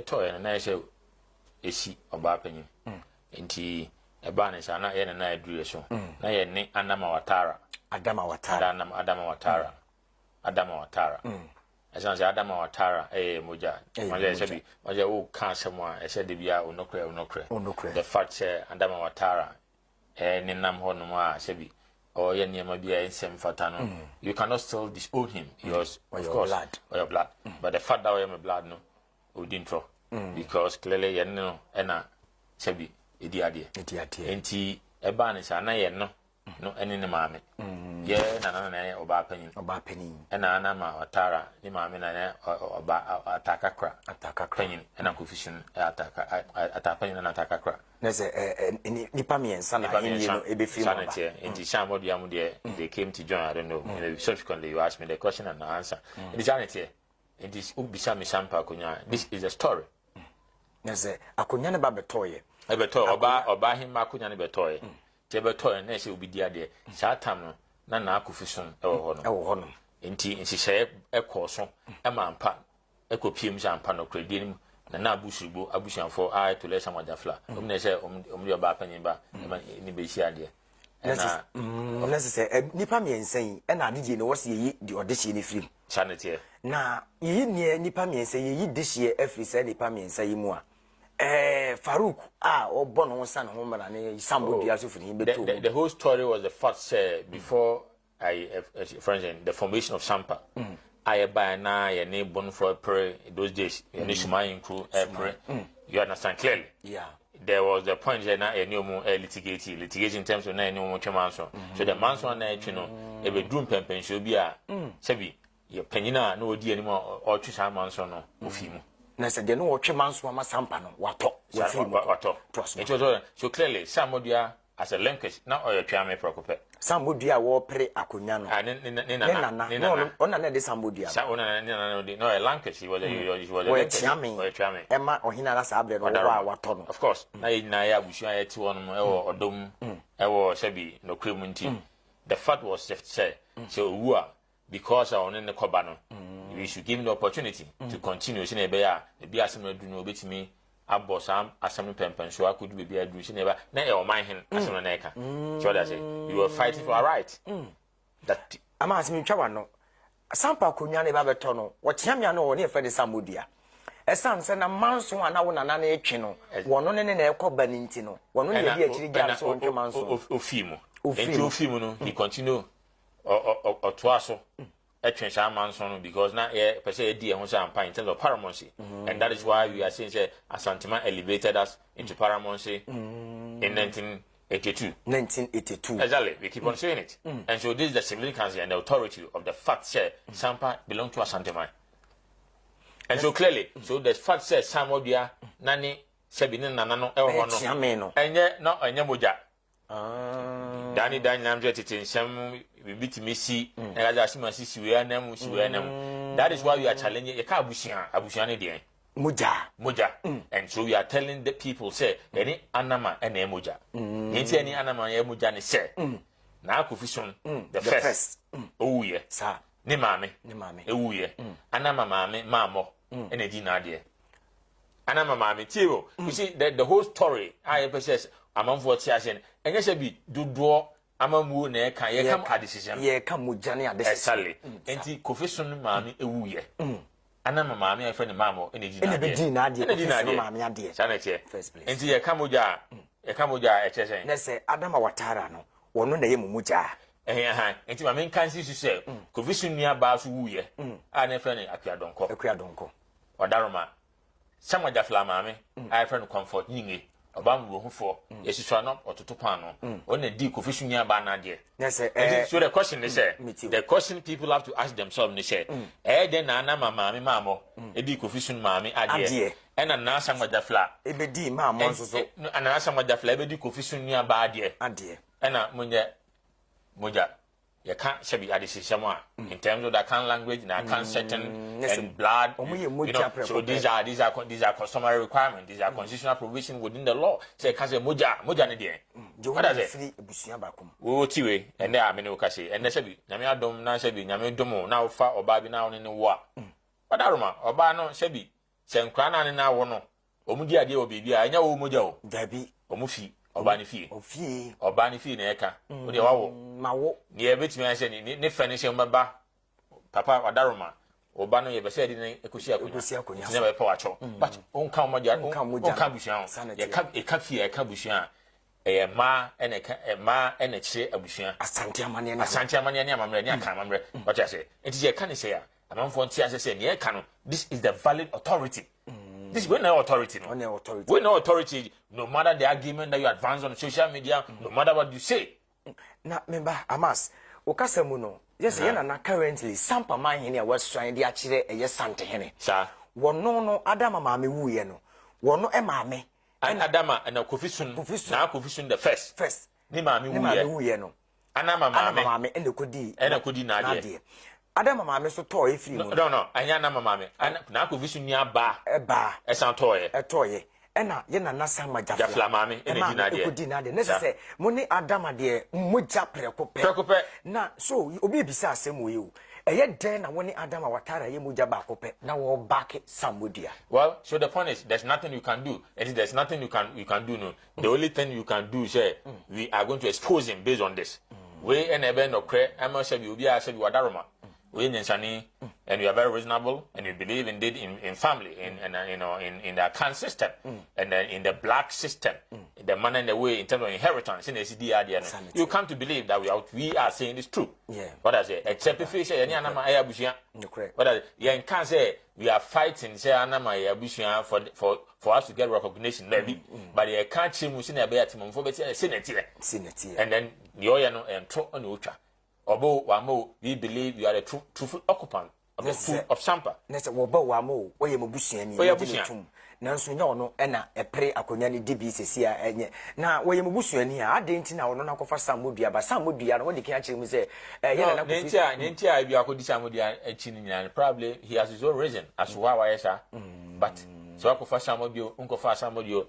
toy and I say esi oba panyin enti eba ne sa na ye na aduru so na ye ne Adama Watara As Adama Watara moja moja sebi moja o kan semwa e se de bia onokre the fact say Adama Watara ni nam ho no a sebi or ye niam bia ensem fata no you cannot still disown him because of course or your blood but the fact that we am blood no odintro because clearly ye no na sebi edi ade enti eba ne sa na ye no eni ne maame ye na oba panyin ena na ma Watara ni maame na oba atakakra panyin ena confusion panyin na atakakra nese nipa miensa na hinye no ebefi mo ba enti shamod yamu de they came to join. I don't know, subsequently you asked me the question and the answer enti janete enti ubisa mi Sampa Akonya. This is a story nese Akonya ne ba betoye oba him Akonya ne betoye Tebetoy and Nessie will be dear dear. Satam na Kufison, no. Inti, and she said, a corson, a man pan, a copiums and pano credium, and now Bushibu, Abushan for I to let someone the fla. Say, your bapaniba, in the base idea. Necessary, Nipa me and saying, and I did you know what's the audition film. Sanity. Now, ye near Nipa me and say, ye this year, every said Nipa me and say more. Farouk or Bono son home and somebody else for him. The whole story was the first before the formation of Sampa. I buy now a name born for a prayer those days, and Shumayan crew you understand clearly. Yeah. There was the point that now a new more litigation in terms of no more manson. So the manson you know, a bedroom pen should be a Sebi, your penina no dear anymore or to some manson of him. Nessa de no chemans wa Sampa no wato it was so clearly somebody as a linkage now or your chame procope somebody wo pre Akonya no ona na de somebody no a linkage he was a chame Emma ohina na sabre no wato no of course na ya busu ayeti won no odom sebi no kremunti the fact was just say so wua because I on the Kobano, we should give him the opportunity to continue. She never be asking do no bit me. I boss assembly pen so I could be a do. She never never mind him as an anchor. So that's it. You were fighting for a right. That I'm asking Chawano. Sampa Akonya never betono. What Yamiano near Freddy Samudia. A son send a man's one hour and an chino. One on an air cobanintino. One on the actually gas on Manso of Fimo. Fimo, he continue. Or twaso a transfer manson because now per se dear in terms of paramountcy, and that is why we are saying Asantuma elevated us into paramountcy in 1982. Exactly, we keep on saying it, and so this is the significance and the authority of the fact that Sampa belong to Asantuma, and so clearly, so the fact says Samodia Nani Sabine Nanano Elhono, and yet not a Yamuja. Danny Namjet some we beat me see and I see we are them. That is why we are challenging a Abusian dear. Moja. And so we are telling the people say any anama and emoja. Ain't any anama emujani say. Now Kufison the first. Oh yeah, sir. Ni mame. Oh yeah. Anama mame mamo and a dinner dear. Anama mame Tio. You see the whole story I possess among for Tiasen and yes be do draw amamu ne kan ye kam adecision ye kam mujane adecision exactly enti confession maami ewu ye anama maami e friend mamo ene di na ade confession maami ade sanete enti ye kam moja e chese na se Adama Watara no wono na ye muja enti maami kan si se confession nia ba so wu ye a ne friend akuadonko odaroma samwaja fla maami I friend comfort nyinge Obama will for yes, you not or to Topano on a deep confession nearby. So the question is the question people have to ask themselves, they say, then Anna Mamo, a deep confession mammy, idea, and a nasa with the flat. A bedi, mamma, and answer with the flabby confession nearby, dear, and a Moja. You can't say be someone in terms of that kind language, and can't certain and blood. So these are customary requirements. These are constitutional provisions within the law. Say, "Kase moja ne dear." What does it? Oh, tiwe, and there are many okasi, and there should be. Namia dom na should be. Namia domo now far or baby now in the war. But Aroma or Bano should be. se nkra na ne na wo no omudi ade wo bibia anya wo moja wo dabi omufi oba ne fie ofie oba ne fie na eka wo de wawo mawo ne e betimi ahye ne fe ne hye mbaba papa wadaroma oba no ye be se de ne ekosi akonya ne be pa wacho but onka moja onka busuan ye ka fie ye ka busuan ma ene ka ma ene kire abusuan asante amane ne amamre ne aka amamre what you say it is ye ka ne say amanfo ntia say ne eka no this is the valid authority. This we no authority no. We no authority no matter the argument that you advance on social media, no matter what you say. Na member Amas, okasemu no. Yes, na currently Sampa man hene a wasran de akire eye sante hene. Sir. Wono no Adama maame wuye no. Wono maame. And Adama and Kofisun. Na Kofisun the first. Ni maame wuye no. Anama maame and kodi. And kodi na de. Adama maame so toy free mu. No. Anya na maame. Na Kofisun ni aba. Eba. Esan toye. Etoye. Ena ye na nasa majafla. Jafla maame ene di na de. Kodi na de. Ne se mo ni Adama de moja prekope. Na so obi bisa asem we o. Eye den na woni Adama watara ye moja ba kope na wo back Samudia. Well, so the point is there's nothing you can do. And there's nothing you can do no. The only thing you can do is we are going to expose him based on this. We enebe no kre am say we obi a say we wadaroma. We nensani and you are very reasonable and you believe indeed in family in the clan system and in the black system the manner and the way in terms of inheritance in the CDR you come to believe that we are saying this true. What I say except if you say any anama ayabusia but you can say we are fighting say anama ayabusia for us to get recognition maybe but you can't change musin ebe atimon for better senate and then the oyano and tro on ucha Obo wamo, we believe you are the truthful occupant of the food of Sampa. Nessa wobo wamo, oye mubusiani, oye butum. Nanso nya ono ena epre akonya ni DBCC enye. Na oye mubusiani a adenti na ono na kofa samodua ba samodua no wodi kan akire mu se ye na kofi. Nentia bi akodi samodua achi ni nyina probably he has his own reason as to why yesa. But so akofa samodio, unkofa samodio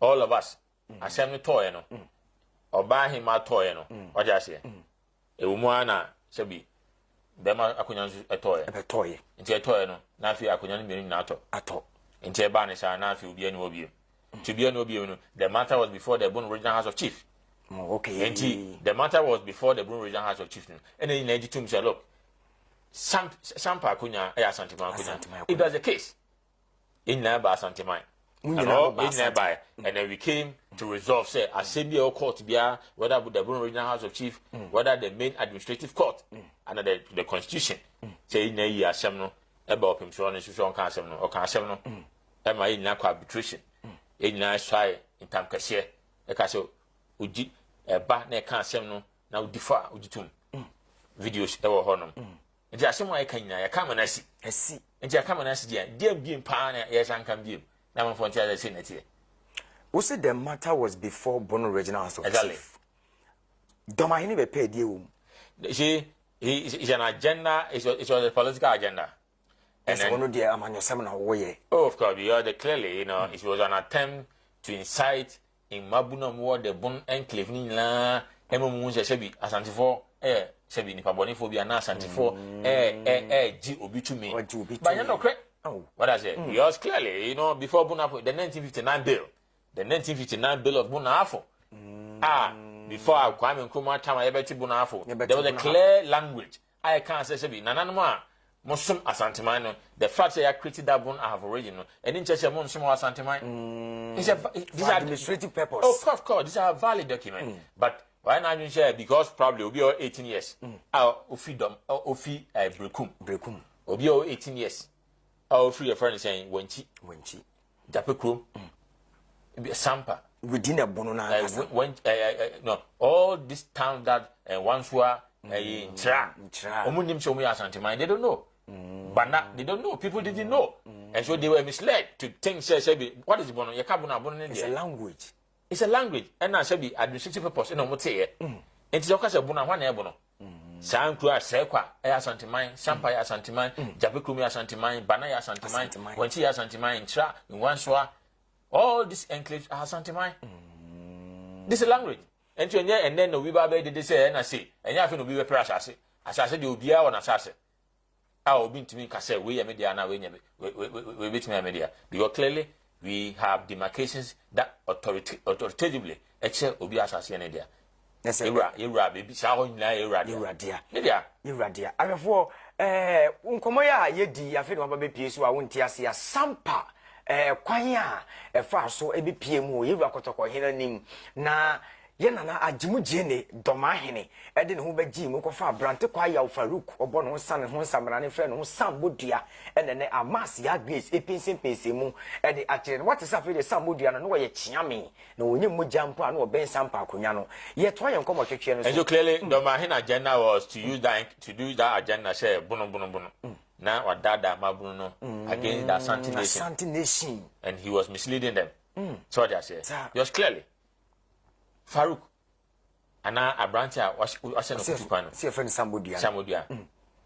all of us asem ni toy no. Oba hima toy no. What you say? Ewumuana sebi bema akunya nso etoye nti etoye no na afi akunya no menu na ato nti eba ne sha na afi obi ani obi to be ani obi no the matter was before the Borno Regional House of Chief. Okay nti the matter was before the Borno Regional House of Chief and then na jitum say look Sampa akunya ya Santima akunya if that's the case in na ba Santima and then we came to resolve say assembly or court bia whether the Borno Regional House of Chief whether the main administrative court and the constitution say na yi asem no eba opim so no so kan asem no o kan asem no e ma yi na kwa arbitration e na try in time kase e ka so oji eba na kan asem no na odifa ojitum videos e wo honom nti asem wa kan nyina ya ka manasi nti ya ka manasi dia biem pa na ya san kan biem na man fonti as say netie. We said the matter was before Borno Regional House of Chief. Dormaahene be paid you. It's an agenda, it was a political agenda. And then one dear among your seminar way. Oh, of course, you are clearly, it was an attempt to incite in Mabuna War the Bon Enclave Nila, Emu Shebi, Asantifo, Shebi Nipaboniphobia, and Asantifo, G. Obi to me. But you're not correct. What I say, yours clearly, before Bunapo, the 1959 bill. The 1959 bill of Bunafo. Before Kwame Nkrumah time I bet Bunafo. There was a clear language. I can't say Sebi. Nananuma Musum Asantimano. The fact that I created that bun I have original. And in just a Musum Asantimano. It's a administrative purpose. Oh, of course, these are valid documents. But why not you share? Because probably will be 18 years. Freedom Ofi Brekum. Will be 18 years. Our free friend saying Wenchi. Japekro. Sampa within a bonona no all this town that once were in tra omunim show me asantima they don't know but now they don't know people didn't know and so they were misled to think say what is bono yakabuna bono it's a language and now say administrative purpose no mote here and so ka say bono hwan na bono sankru asekwa asantima Sampa asantima Japekumi asantima bana asantima wanchi asantima in tra in once all these enclaves are Santimai. This is language. And then the Wiba did say, and I say, and you have to be a press. As I said, you'll be out on assassin. will be to me can say we are media now we beat me media because clearly we have demarcations that authoritatively except obi asase na dia. Yes, Ira baby sa ho nyina ira dia. Media. Afefo nkomo ya yedi afi no ba be pie so a wonti ase ya Sampa kwan a fa so e be pie mu yewura kotoko hena nim na ye nana agimugie ne Dormaahene e de ne ho bagi mu ko fa brante kwa ya Farouk obo no san ne ho samra ne fre ne ho sambodua ene ne amas ya grace e pensen mu e de akire what is after the sambodua no ye chiame na onye mu jampo a no ben Sampa akonya no ye to ye nkomo twetwe no so. And so clearly Dormaahene agenda was to do that agenda say bono na wadada mabunu no against the Asante nation and he was misleading them. So what I say just clearly Farouk ana abrantia was no kutupano see friend Sambodia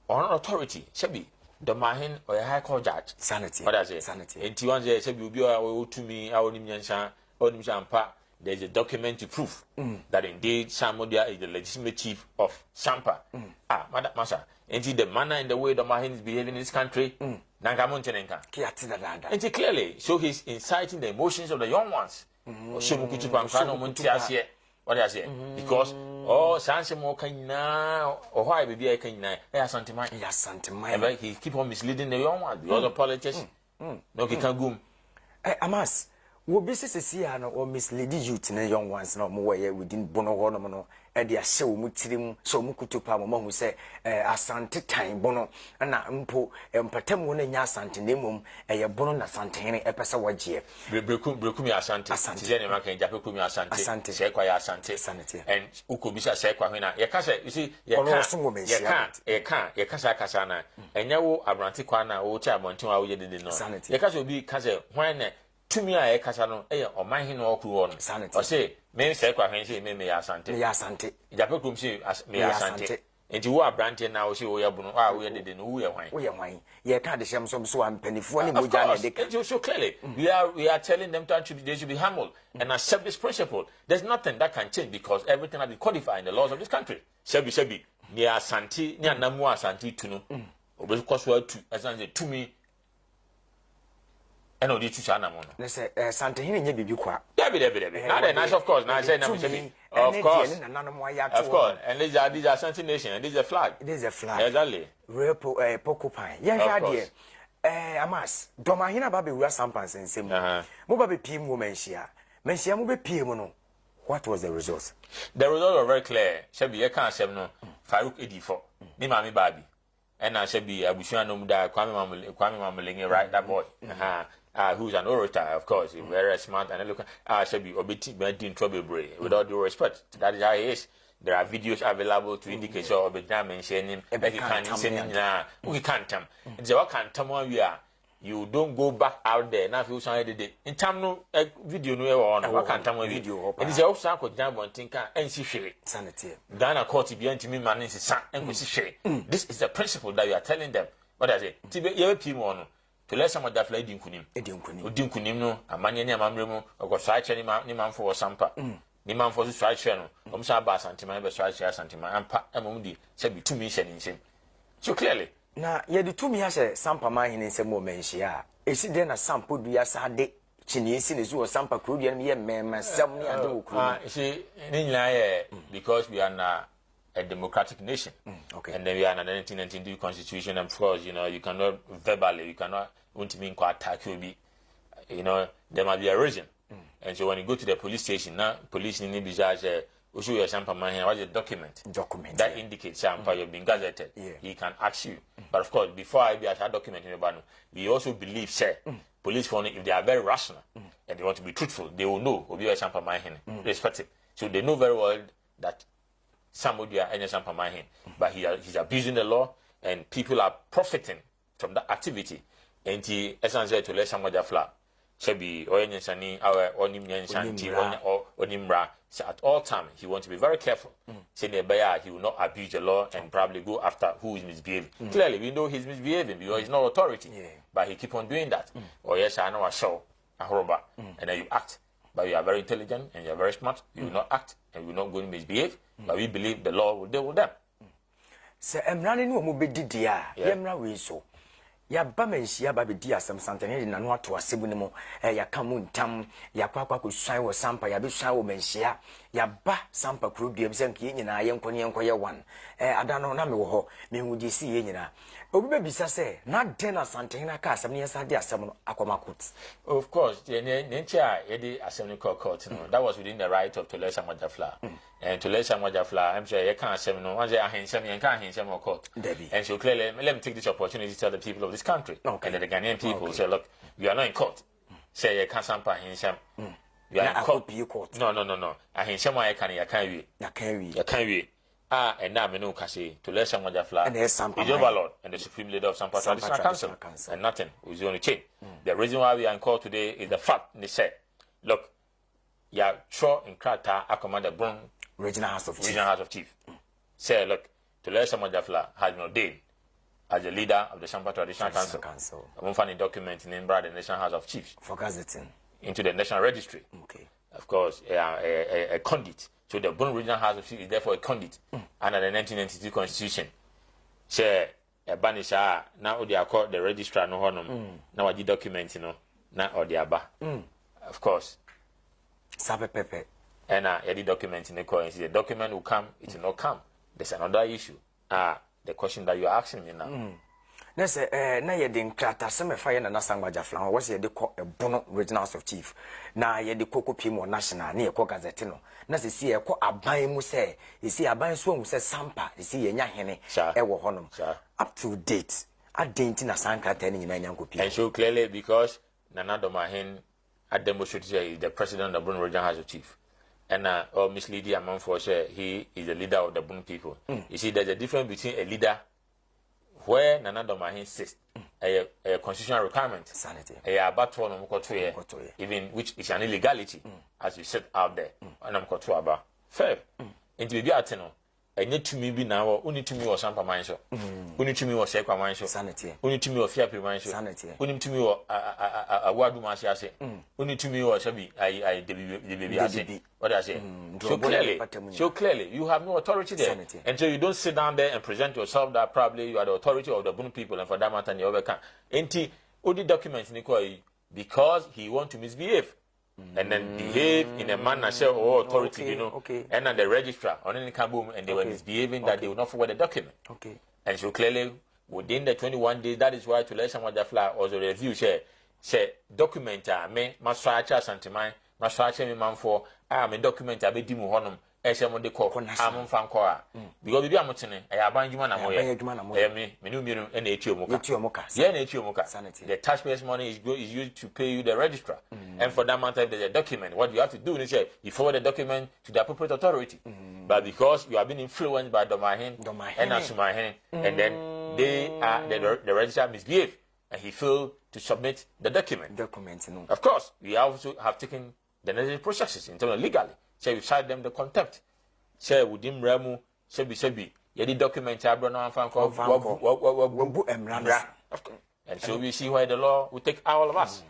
on authority shebi Dormaahene or a high court judge sanity what I say enti one say shebi obi o to me awonim nyansa onim Sampa there's a document to prove that indeed Sambodia is the legitimate chief of Sampa. Madam Masa enti the manner in the way Dormaahene is behaving in this country nanka montenenka enti clearly so he's inciting the emotions of the young ones. So what I say because sanse mo kanyina why baby I kanyina Asante he keep on misleading the young ones the other politicians no he can go Amas wo bi sisi ya no or mislead youth na young ones no mo we within bono ho no e de ahye wo mutirim so mo kutupa mo mahu se Asante tan bono na mpo empatam wo na nya Asante na mum ye bono na Asante e pese wagie brekum ya Asante je ne maka nja pekum ya Asante se kwa ya Asante and ukobisa se kwa hena ye ka se you see ye ka kasa na enya wo abrante kwa na wo cha abonten wa wo ye dede no ye ka se obi ka se hwan na tumi a ekasa no Omanhene no okru no o say me say kwa hwen say me ya Asante japekum say me ya Asante enti wo abrante na wo say wo ya bunu wo ye dede no wo ye hwan ye ka de hyem so ampanifo ne moja na de ka so clearly we are telling them they should be humble and accept this principle. There's nothing that can change because everything has been codified in the laws of this country. Shebi ni Asante ni anamu Asante tu no obeso kwaso atu Asante tumi and odi tu sana mo no. Let's say Asante hini nye bibi kwa. Yeah, now the nice of course. Now I say now of course. And these are Asante nation and this is a flag. This is a flag. Exactly. Repo porcupine. Yeah, Amas Dormaahene babe wura Sampa nsem. Mo babe pie mu menhia. Menhia mo be pie mu no. What was the result? The results were very clear. Shebi ye kan asem no Farouk Edifo. Ni mami babi. And I shebi abushua no mu da Kwame Mamulenge right that boy. Who's an orator, of course, very smart and look. Should be obeti in trouble, with all due respect. That is how he is. There are videos available to indicate so obeti mentioning him. We can't tell. It's what can't tell we are. You don't go back out there. Now if you say the in time no video no on what can't tell video. It is also ko jam one thinker and see share. Sanity. Dana court be to me man is san and go see share. This is the principle that you are telling them. What I say? Tibe ye people no. To let some of that fly dinkunim no amanye ni amamremu ogo swache ni manfo wo Sampa ni manfo so swache no omsa ba Asante man be swache Asante man ampa emomdi se bi tumi hye ni nsem so clearly na ye de tumi hye Sampa man hene nsem o menhia esi de na Sampa dua sade chiniesi ne so Sampa krodua no ye mema sem ni ade wo kru see ni nyina ye because we are na a democratic nation. Okay. And then we are in the 1992 constitution, and of course, you cannot verbally, you cannot want to mean quite attack you be, there might be a reason. And so when you go to the police station, now police need to be judged, show your Sampa man here, what's the document that indicates Sampa you've been gazetted. He can ask you. But of course, before I be a document in the we also believe, sir, police for if they are very rational and they want to be truthful, they will know who be Sampa man here, respect it. So they know very well that somebody and Sampa man here, but he's abusing the law and people are profiting from that activity. And he essentially to let somebody fly. Shebi Oyenyensani our Onimnyansanti or Onimra. So at all time he wants to be very careful. Say he will not abuse the law and probably go after who is misbehaving. Clearly we know he's misbehaving because he's not authority. But he keep on doing that. Or yes, I know I show a horrible. And then you act. But you are very intelligent and you are very smart. You will not act and you will not go and misbehave. But we believe the law will deal with them. Se emrane no mo bedi dia yemra we so ya ba manhia ba bedi asem santene na no ato asebu ne mo ya ka mu ntam ya kwakwa ko swan wo Sampa ya be swan wo manhia ya ba Sampa kro dua bi senke nyina ye nkone ye one adano na me wo ho me hu di si ye nyina obi be bisa se na den na santene na ka asem ne yesa de asem no akoma court. Of course ne ntia ye di asem ne court no that was within the right of Tolesa Majafla. And to let some Majafla, I'm sure you can't say no. Once I hear some, you can't hear some more court. And so clearly, let me take this opportunity to tell the people of this country and the Ghanaian people say, look, you are not in court. Say you can't Sampa hear some. You are in court. No. I hear some. I can't read. And now me no say to let some Majafla. And there's Sampa. The overlord and the supreme leader of Sampa Traditional Council, and nothing is the only change. The reason why we are in court today is the fact they said, look, you are sure in Krata, I command the Brun. Regional House of Chief. Say, look, Tolesa Majafla has been ordained as the leader of the Sampa Traditional Council. I'm finding document in the National House of Chiefs. For gazetting. Into the National Registry. Okay. Of course, a conduit. So the Bon Regional House of Chiefs is therefore a conduit under the 1992 Constitution. Say, a banisha, now they are called the registrar, no honor. Now I did document, now or the Abba. Of course. Sabe Pepe. And any document in the currency, the document will come, it will not come. There's another issue. The question that you're asking me now. Let's say, na ye din krata some fire na Nasang Majafla, was ye de Bono Regional House of Chief. Na ye de Coco Pimo National, near Cogazetino. Na see a co abai mu say, you see a bind swim says Sampa, you see a Yahene, Ewo Honum. Up to date, I didn't na Sanka in Yanko. And so clearly because Nana Dormaahene at demonstrated is the president of the Bono Regional House of Chief. And misleading among for say he is the leader of the Bun people. You see, there's a difference between a leader where Nana Dormaahene says a constitutional requirement, sanity, a battle on even which is an illegality, as you said out there, and I'm got to about fair. Into the Biatino, and yet to me be now, only to me or Sampa Manso, only to me or Sekwa Manso, sanity, only to me or Fiapi Manso, sanity, only to me or a word Masiase, only to me or Sabi, I the baby. What I say? So clearly, you have no authority there. Sanity. And so you don't sit down there and present yourself that probably you are the authority of the Bun people, and for that matter, you overcome. Enti, all the documents, because he want to misbehave. And then behave in a manner, say, authority, and then the registrar, on any kaboom, and they were misbehaving that they would not forward the document. And so clearly, within the 21 days, that is why to let someone that fly also review, say, document, me, Masacha Santimai, Masacha me man for, I am a document, I be dimu honum, as someone they call, I'm fan cora. Because we are mutine, I abandon you, and me, Menu, and Etiomoka. The taxpayers' money is used to pay you the registrar. And for that matter, if there's a document, what you have to do is you forward the document to the appropriate authority. But because you have been influenced by Dormaahene and Asumahene, and then they are the registrar misbehave, and he failed to submit the document. Of course, we also have taken the necessary processes in terms of legally. Say we cite them the contempt. Say within Remu, Sebi, Yedi document Abraham and so we see why the law will take all of us.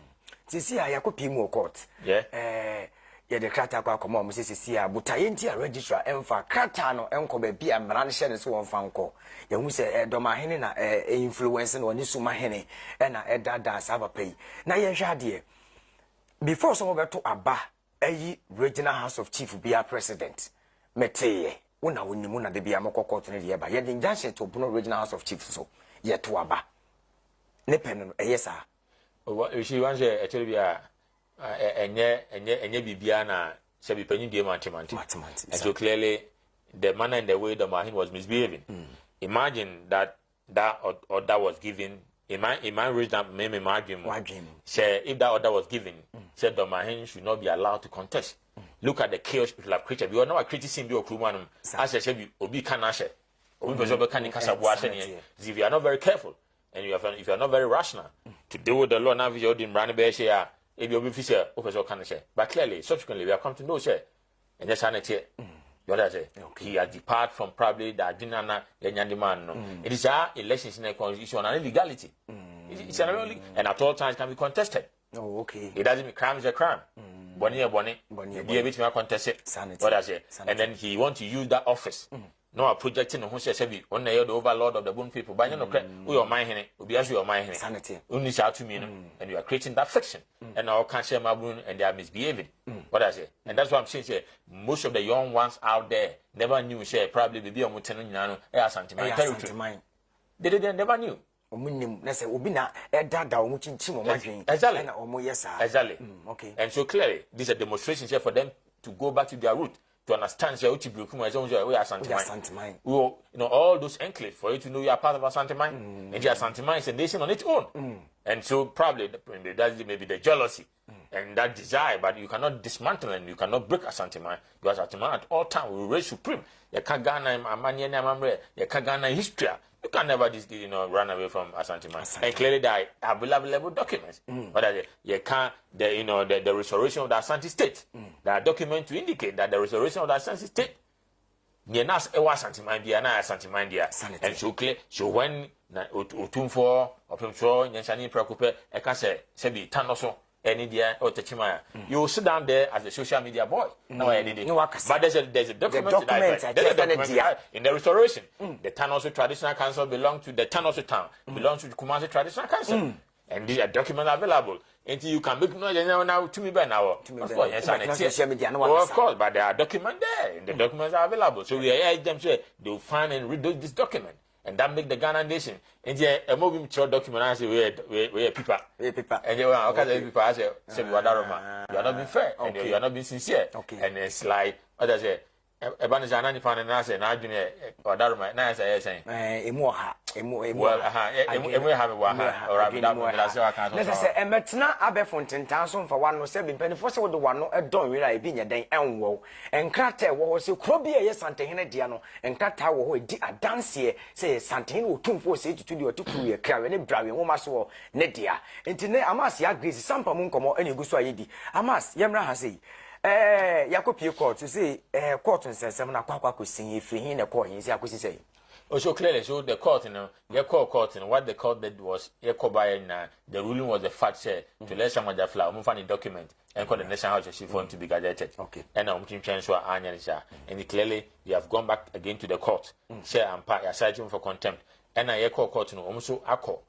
See, I could be more court. Yeah. The Krata come on, Mrs. Sia, but I ain't a registrar, and for Kratano, and Kobe be a Maranishan and so on Fanco. You say Dormaahene influencing on Nisumahene, and I dad have a pay. Now, yeah, dear. Before some over to Abba, a regional House of Chief be a president. Mete, una winimuna de be a moko court in the year, but yet in Jansen to Bruno regional House of Chief, so yet to Abba. Nepen, yes, sir. What she wants a Telvia and Bibiana, Sabi Penny de mathematics. And so clearly, the manner and the way Dormaahene was misbehaving. Imagine that order was given. In my region, maybe margin. Say if that order was given, said Dormaahene should not be allowed to contest. Look at the chaos it will have created. We are not criticism be okrumanum. As I said, Obi Kanashe. If you are not very careful and if you are not very rational to deal with the law now, you didn't run a share. If you be fisher, but clearly, subsequently, we have come to know, sir, and just he has departed from probably the Adinana Yandiman. It is our elections in a constitution and illegality. It's an and at all times can be contested. Oh, okay. It doesn't mean crime is a crime. Bonnie, be a bit more contested. What I say. And then he wants to use that office no a projecting who says be on the overlord of the bone people by no credit we are my hen will be as you are my hen sanity only shout to me and you are creating that fiction and now can't share my bone and they are misbehaving what I say and that's what I'm saying say most of the young ones out there never knew share probably be on mutenano territory they never knew exactly okay and so clearly this is a demonstration here for them to go back to their root to understand say we are Santimine. You know all those enclaves for you to know you are part of Santimine. And Santimine is a nation on its own. And so probably that maybe the jealousy and that desire, but you cannot dismantle and you cannot break Santimine. Because Santimine at all times will reign supreme. You can't Ghana Amania, you can't Ghana history. You can never run away from Asantuma. And clearly there are available documents. But you can't the restoration of the Asante state. There are documents to indicate that the restoration of the Asante state Nienas ewa Santimandia na Santimandia. And so clear so when Utumfo Opimso Nyansani Preocupe Eka Sebi Tanoso any dia or Techimaya. You sit down there as a social media boy. No, but there's a document in the restoration. The Tanoso Traditional Council belongs to the Tanoso town, belongs to the Kumasi Traditional Council. And these are documents available. Until you can make no now to me by now. Of course, but there are documents there. And the documents are available. So we urge them say they'll find and read this document. And that make the Ghana nation. And a moving short document I say we people. And you are okay people I say you are not being fair and you are not being sincere. And it's like others say Ebanizana Nipan and I say na junior or Daruma na say saying well have or let's say emetna abefonten tanso for one no say be penifo say wo one no edon wi ra bi nya den enwo enkrata wo se krobi ye santehene dia no enkrata wo ho di adanse say santehene wo tumfo say tutu di otukuru ye krawe ne brawe wo maso ne dia entine amas ya grace sampa mu nkomo ene guso ayedi amas yemra ha say Yakopie court to say court and says some aqua sing if he in a court, he's Yakusi say. Oh, so clearly, so the court, your court, and what the court did was by the ruling was the fact say to let someone that flower, move on document and call the National House of Chief to be gazetted. Okay. And I'm transfer and clearly they have gone back again to the court, share and pay aside him for contempt. And I court also call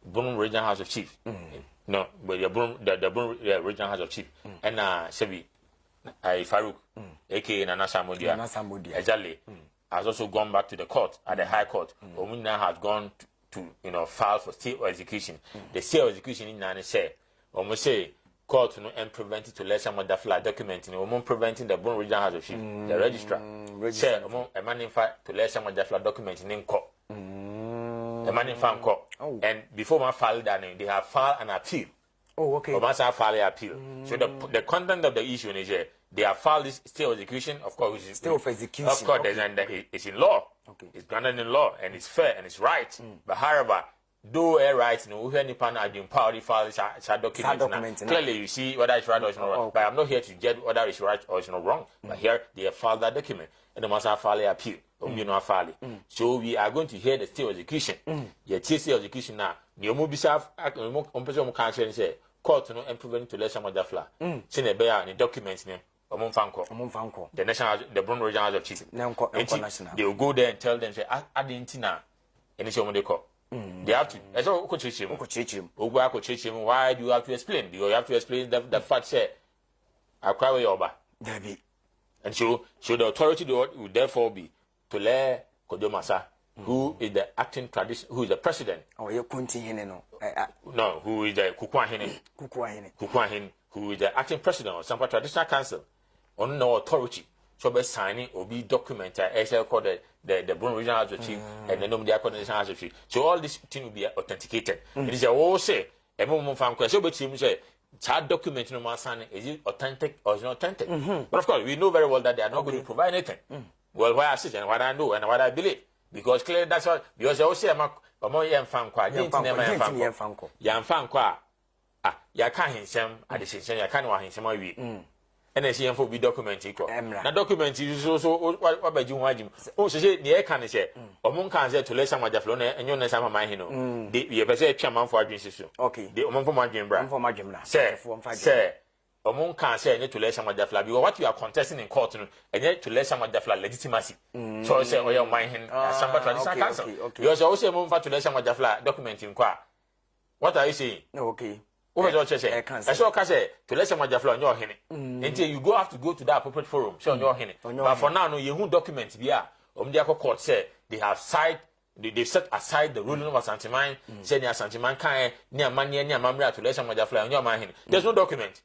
Broom Regional House of Chief. No, but the Broom Regional House of Chief. And Sebi. Farouk, aka Nana Samudia, exactly, has also gone back to the court at the High Court. Omuna has gone to file for state execution. The state execution in Nana say, almost say court and prevented to let someone that fly documenting, preventing the Broom Regional House of Chief, the registrar, say a man in fact to let someone that fly documenting in court. A man in fact court, and before my file that they have filed an appeal. Oh, okay. File appeal. So the content of the issue is they have filed this stay of execution, of course. Stay of execution. Of course, it's in law. Okay. It's granted in law and it's fair and it's right. But however, though rights, who any pan are doing power file is document. Clearly, you see whether it's right or it's not right. But I'm not here to judge whether it's right or it's not wrong. But here they have filed that document and they must have filed appeal. So we are going to hear the stay of execution. The stay of execution now. You move yourself, and say, court and prevent to let someone that fly. Send a bear and documents name. The national, the Broom Regional House of Chief. They will go there and tell them, say, I didn't know. And it's what they call. They have to. That's all. Why do you have to explain? Do you have to explain the fact say, I cry with your back. And so the authority would therefore be to let Kodomasa. Who is the acting tradition? Who is the president? Oh, you're continuing, no. Who is the Kukwahene? Who is the acting president of Sampa Traditional Council? On no authority. So by signing or be documented, as I call the Broom Regional House of Chief and the Nominee Coordination House of Chief. So all this thing will be authenticated. It is a whole say. A moment from question, but you say, child document no man signing is it authentic or is not authentic? But of course, we know very well that they are not going to provide anything. Well, why I sit and what I know and what I believe. Because clearly that's what because I also am a young fan qua, young fan qua. Ya can't him at the same ya can't want him we. And then see him for be documented. Now document is also what by you want him. Oh, so say the air can say, or moon can say to let someone that flown and you know some mind, the you say chairman for agency. Okay, the woman for my gym, brand for my gym. Say, Omon can say any to let some Jafla because what you are contesting in court and yet to let some Jafla legitimacy. So I say, oh, your mind Sampa Traditional Council. You also say, Mumfa to let some Jafla document in qua. What are you saying? Okay. What was say? I saw Case to let some Jafla on your henny. Until you have to go to that appropriate forum, show on your henny. But for now, no, you won't document via Omdiako court say they have they set aside the ruling of Santimine, say near Santimine can near money near Mamra to let some Jafla on your mind. There's no document.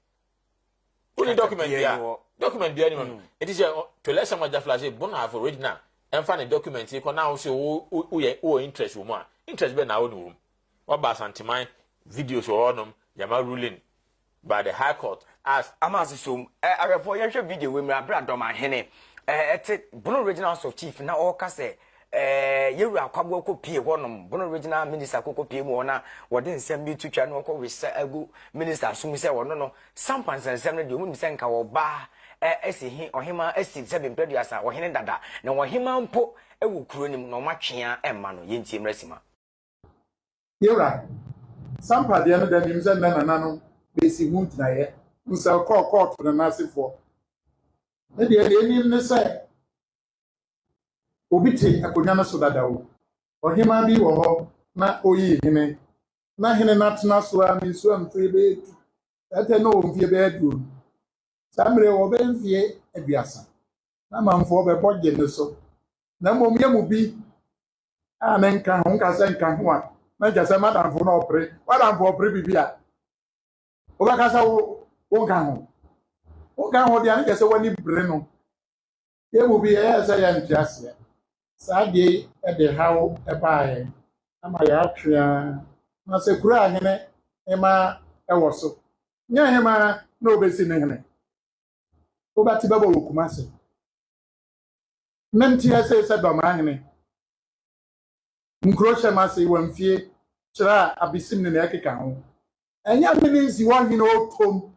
Only document there. Document there anyone. It is to let some Jafla say Bona have original and find a document you can now say who interest woman. Interest be now room. What about Santimine videos or on them, Yama ruling by the High Court as Amazon. I report your video with my brother Dormaahene. It's Bono Regional of Chief now all case. You are Kwaboko P. One Bono Regional Minister Coco P. Mona, what didn't send me to Channel with a good minister. Soon say, no, some pants and 7 you wouldn't send our bar. He or him, 7 previous or him dada. No, him po a will croon no much here and mano yintim resima. You're right. Sampa the other than himself, Nano, basic wound, I shall call court for the massive for. Maybe I didn't say. Obiti akonyana so dadawo ohima bi wo ho na oyi hene na hene natna so a mi so amfie be ate no omfie be adu samre wo be mfie aduasa na manfo be boje ne so na mom ye mu bi a ne nka ho nka se nka ho a na jase madamfo na opre madamfo opre bibia obakasa wo nka ho dia ne jase wani bre no ye mu bi e se ya ntiase Sadi at the how a buy. Am I actually? Masakura hene, Emma, I was so. Near him, no basin in him. Go back to Babo Kumasi. Mentia says at Dormaahene. Mkrosha Masi, one fear, Chra, Abisim in the Akikao. And young means you want in old home.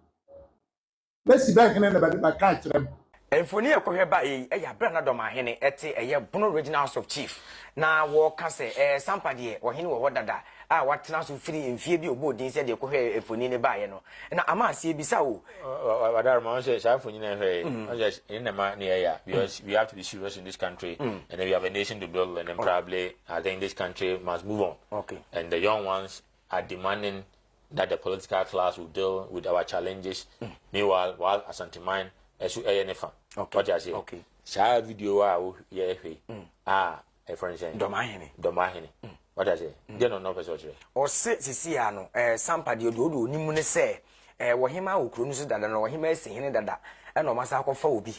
Let's see back in the catch them. And for near Koheba, a brother Dormaahene, a Bono Regional of Chief. Now, walk say, Sampa dear, or he know what that. What now to free in Fabio Bodin said you could hear if we need a buy, and I must see Bissau. What our says, I for just in the man near because we have to be serious in this country, and we have a nation to build, and then probably I think this country must move on. Okay. And the young ones are demanding that the political class will deal with our challenges. Meanwhile, while Asantimine, as you ANF. Okay. What I say? Okay. Share video, for instance, Dormaahene. What I say? They don't know person. Or say, Siciano, Sampa di Odu, Nimune say, Wahima who cruises that and Wahima saying that, and no Masako Phobi.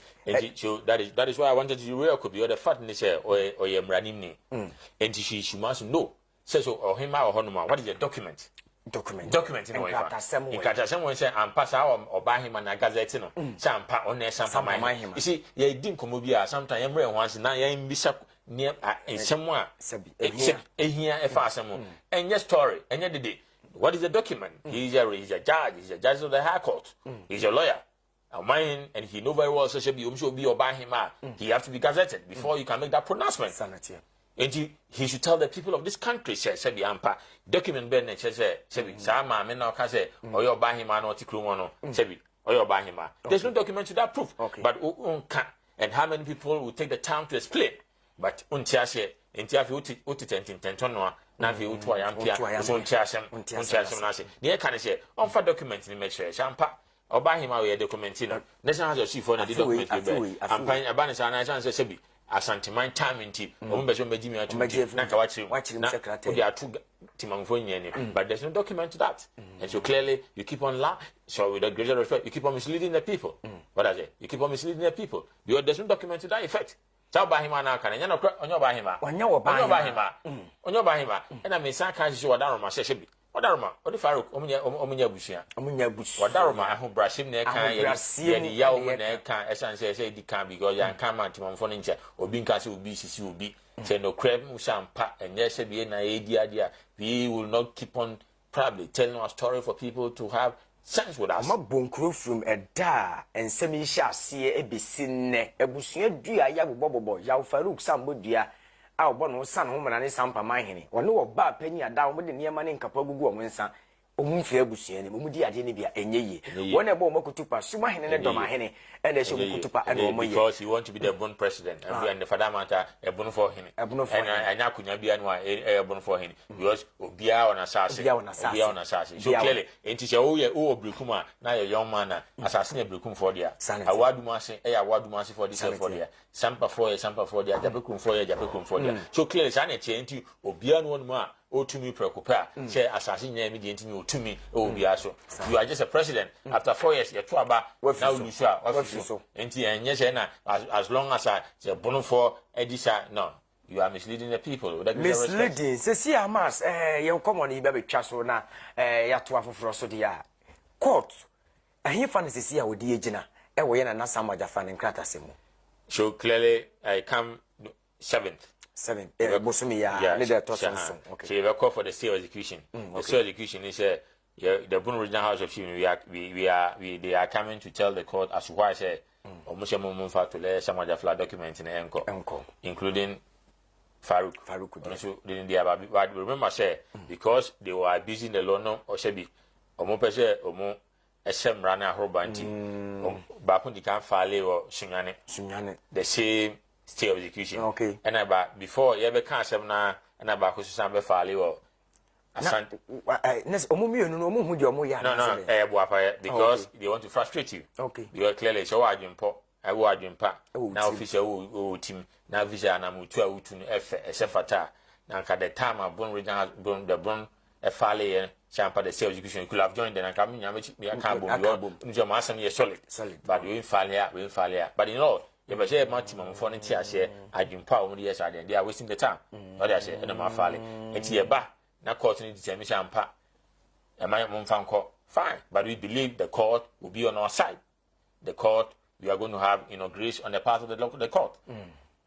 That is why I wanted to real could be the fatness or Yamranimni. And she must know. Says or him or Honoma. What is the document? Document in way. In Katasam say and pass out or buy him and a gazette. Sampa on there, Sampa my him. You see, ye didn't come over sometimes once now in Bishop near somewhere. Here a fasten and your story and your day. What is the document? He's a judge, he's a judge of the High Court, he's a lawyer. A mine and he know very well so should be or buy him out. He have to be gazetted before you can make that pronouncement. Sanity. And he should tell the people of this country, says Sebi Ampa, document Ben and says, Sebi, Sama, Mena Kase, or your buy him or Tikrumono, Sebi, or your buy him. There's no document to that proof. Okay. But and how many people will take the time to explain? But Untiashe, Intiafi Utitantonoa, Navi Utuayampia, Untiasem Nasi. The can say, on for document in make sure, Sampa, or buy him out a document. National has a chief on the document. I'm buying a banner and I say, Sebi. Asantimine time in tea, Ombejo Medimia to watching there are two Timangonian, but there's no document to that. And so clearly you keep on lying. So with a greater respect, you keep on misleading the people. What I say? You keep on misleading the people. Because there's no document to that effect. Tell by him now can on your by him, on your by him, and I may say, can't show down my session. Wadaroma, what if Farouk, Omunya Bushia? Wadaroma, I hope Brashim neck can, Yaw can, as I say, they can't because you can't man to my furniture or being cast will be, she will be. Say no crab, Sampa, and yes, be an idea. We will not keep on probably telling our story for people to have sense with us. I'm a crew from a da and semi shall see a besine, a bushia, dear Yabu Bobo, Yaw Farouk, somebody. Our bon son, woman, and Sampa Mahine. Or no bad penny down with the near money in Capogu, Winsa. Omumfi abusua ni omudi ade ne bia enye ye wona ebo omakutupa suma hene ne Dormaahene and they should kutupa and omoye because he want to be the born president and the father matter a born for him and anya kunya bia no a born for him because obia on asase so clearly enti se wo ye wo obrekum na ye young man na asase na obrekum for dia awadu mase awadu mase for this for dia Sampa for dia jabekum for dia so clearly sa na che enti obia no no a otumi preoccupy say assassin nyame de ntimi otumi obia so you are just a president after 4 years you to aba now you sure so enti enye say na as long as the bono for edisa no you are misleading the people misleading say see amas you come on be betwa so na ya to afoforo so dia court ahin fancy see ya wodi agina e wo ye na Sampa jafa ne nkratasemu so clearly I come 7th Bosumi ya leader Tosin. Okay. So you call for the sale execution. The sale execution is the Bono Regional House of Chiefs. They are coming to tell the court as to why say almost a moment to let some of the flat documents in Enco, including Farouk. So didn't they but remember say because they were abusing the law no or shebi omo pese omo SM rana hobanti bakun di kan file or sunyane the same stay of execution. Okay. And about before you ever can't have na and about who Sampa file or no because they want to frustrate you. Okay. Because clearly so I will now official team now visa and I'm to F now the time of Bon Regional the Bon a file Sampa the sales execution could have joined and come solid. But we file here. But you know but say maximum for nti ase adwumpa o yes ade they are wasting the time what they say na ma fale nti ye ba na court ni determine Sampa e ma mo mfa nko fine but we believe the court will be on our side the court we are going to have grace on the part of the court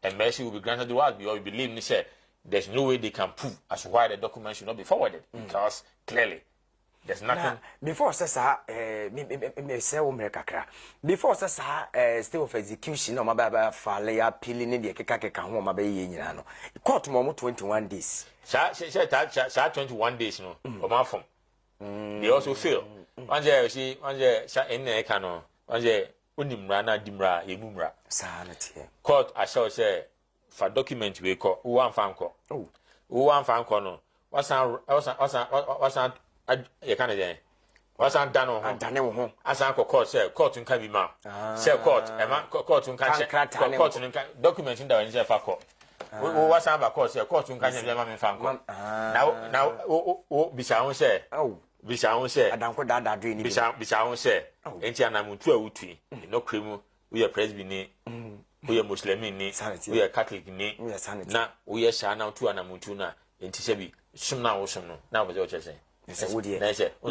and mercy will be granted to us because we believe ni say there's no way they can prove as to why the document should not be forwarded because clearly there's nothing. Before sasa me say wo mrekakra. Before sasa stay of execution no mababa file appeal ni de keka ho mabaye nyina no. Court mo 21 days. Sa 21 days no. O ma form. They also fail. Wanje sa enne ka no. Wanje onimra na dimra emumra. Sa na tie. Court assure say for document we ko wo anfa nko. Wo anfa nko no. Wasan you can't again. What's on done on as Uncle Court said, court in Kabima. Say court, court in court documenting the NZ court. What's on court, say court in Kabima Fanco. Now, Bishawn say, Bishawn say, I don't put that dream. Bishawn say, Entiana Mutua Uti, no criminal, we are Presbyne, we are Muslim, we are Catholic, now we are Shana to Anamutuna, in Tisebi, some now, now was what you're saying. Yes, would you say? No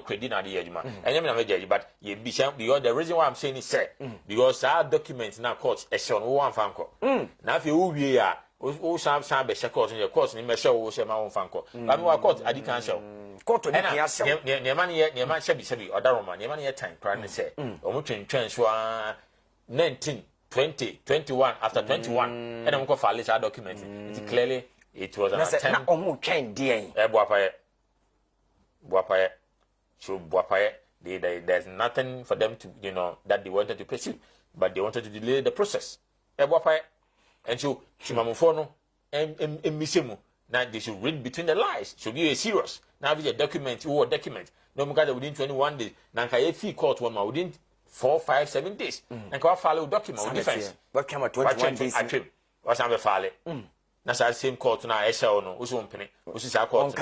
credit at the edge, man. And I'm a but you be because the reason why I'm saying is said because our documents now court a shown one fanco. Now if you are some course in your course in the show, my own fanco. But we are court at the council. Court to near money should be or Daroma, near money time, crying say, or mutual transfer 19, 20, 21 after 21, and I'm going for our document. It's clearly. It was an attempt. So there's nothing for them to, that they wanted to pursue, but they wanted to delay the process. And so, Chimamufono and Misimu. Now they should read between the lies. Should be a serious. Now if it's a document, no matter within 21 days. Now if court one within 4, 5, 7 days, and can follow document defense. What came at 21 days? What's on the file? That's the same court now. I shall know who's on penny. Who's our court?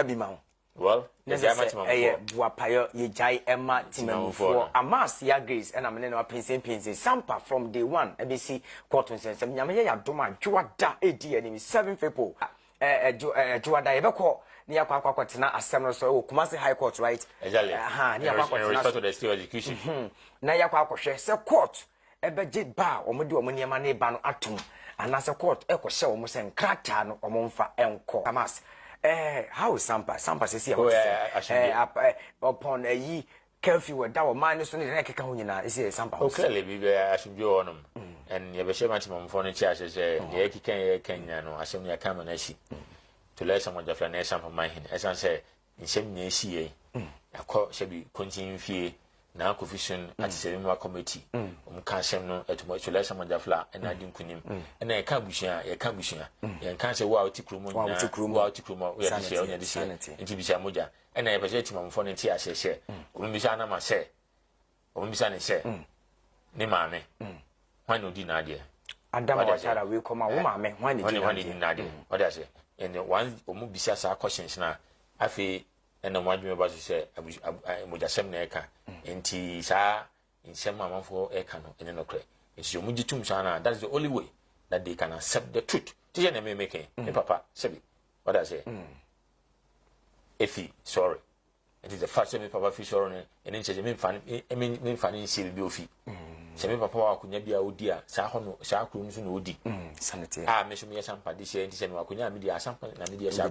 Well, yes, Wapayo, Yajai, Emma, Timon, Amas, Yagris, and I'm in our Pinsing Sampa from day one. ABC court and says, Yamaya, Doma, Juada, enemy, 7 people. Juada, Ebeco, near Quaquatina, a summer so, Kumasi High Court, right? Exactly. Near to the still execution. Naya Quaquash, so court, Ebejit bar, or Mudu, Money Ban Atum. And as a court, Echo show almost and Kratano or Monfa and Co. Amas. How is Sampa? Sampa says here upon a ye curfew with our minus on the Rekahunina. Is it Sampa? Okay, I should go on them. And you have a shame maximum for the church as a Kenyan or Assembly Camanesi to let someone the Flanation from my hand. As I say, nsem na ehie akọ shebi kontin fie na confusion at seminar committee ka hyem no etumo isolation majafla na adi nkunim na yeka bushia yeka se wa otikrumo na wa otikrumo ya dise onya dise nti bisha moja na ye pese timamfo ne ti ahyehye ombisha na ma se ombisha ne se ne maame hwan odi na ade adam wa chara we koma wo maame hwan odi na ade oda se and once omu bisha sa questions na afi ena mwadweme ba so se mojasem na eka enti sa nsem amanfo eka no ene no kre enti omu gitum sana that is the only way that they can accept the truth tije na me make me papa sebi what I say efi sorry it is the first time papa fi sorry ene nche me mfani nsi bi ofi se me papa wa kunya bia odi a sa ho no sa akuru nso na odi sanity me so me Sampa de se enti se no akunya me dia Sampa na me dia sa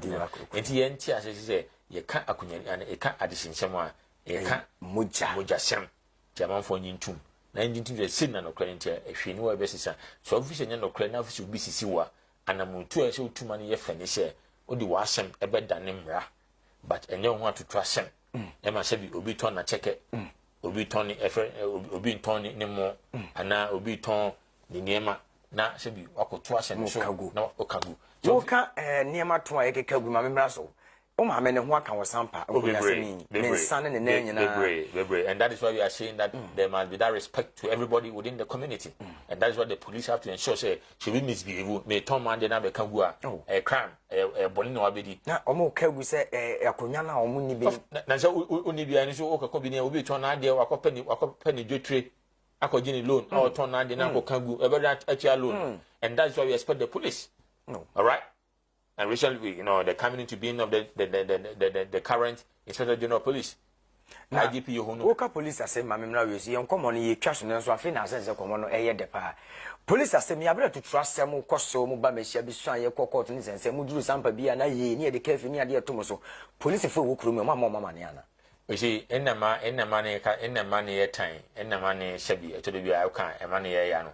enti ye nti ase se ye ka akunya ana e ka adesinsem a ye ka moja sem jamanfo nyintum na nyintum se sin na no kra nti ehwe ni wa besisa so ofisi nya no kra na ofisi obi sisi wa anamutu a se utuma ne ye fani se odi wa asem ebe dane mra but enye ho atutu asem e ma se bi obi ton na cheke obi ton ni obi ton ni mo ana obi ton ni niema na se bi wakoto asem so na okagu so ka niema ton a yekekagu ma memra so o ma me ne ho aka wo Sampa o ya se ni nsane ne na nyina and that is why we are saying that there must be that respect to everybody within the community and that is what the police have to ensure say should we misbehave may turn man dey na be kagu a crime boni na wabedi na o mo kagu se akonya na o mo ni bi na se oni bi ani so o kakọ bi na obi turn na dey wakọ ni dwetire akọji ni loan or turn na dey na ko kagu e be that actual loan and that is why we expect the police all right. And recently, the coming into being of the current Inspector General of Police, IGP Yohono. Oka police ase mamemra we see enkomo no ye twa so no so afi na asense komo no eye de pa. Police ase me abere to trust sem koso mu ba mehia bi so an ye court ni sense mu duru Sampa bia na ye ni e de cafe ni ade to mo so. Police fo wo kuro me mama ne ana. We see enema ne ye time enema ne shebi to de bia ka ema ne ye ya no.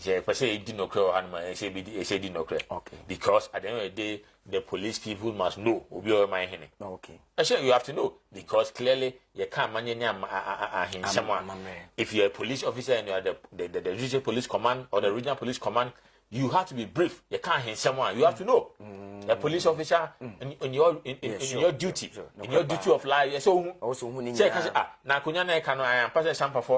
Je pese e di no kre o hanma e se di no kre. Okay. Because at the end of the day the police people must know obi o man hene. Okay. Actually you have to know because clearly you can't manage someone. If you're a police officer and you are the regional police command or the regional police command, you have to be brief. You can't hit someone. You have to know. A police officer in your duty, in your duty of life. So also check na kunya na eka no I am pass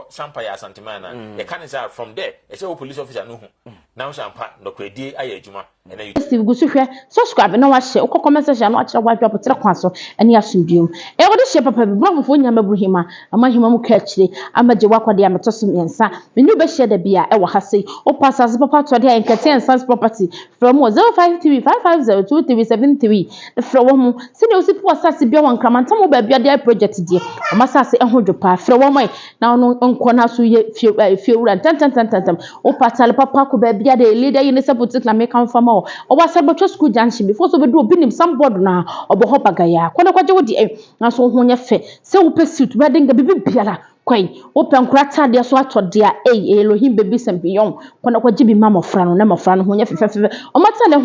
Sampa ya santimana. You can't say from there. E say police officer no hu. Now Sampa no kwedi aye adwuma. And then you Steve Gusuhwe subscribe na wa share ukọ comment section na akira wa drop tere kwan so ene asumdum e wo de share papa bi brofo nya mabruhima amahima mu ka akire amaje wakwade ametoso miensa menu be share da bia e wo hase o passes papa to de enkete and property from 053 5502373 from wo mu se de osipo asase bia wan kramanta mo ba bia de project die amasase ehodwopa from wo mai na ono onko na so ye fiewura tantantantantam o patale papa ko ba bia de leader ye ne support na me kan fama o wasa botwa school junction before so be do obi nim somebody na obo bagaya kwana kwaje wodi na so ho nya fe se wo pursuit we denga bibi biara kwai wo penkrata de so atode a Elohim baby sempion kwana kwaje bi mamofra no na mofra no ho nya fe o mata ne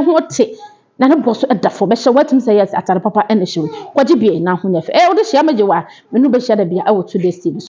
ho te na ne boso edafo be hye watim say yes atare papa ene hye kwaje bi na ho nya fe o de hye amaje wa menu be hye da bia e wo 2 days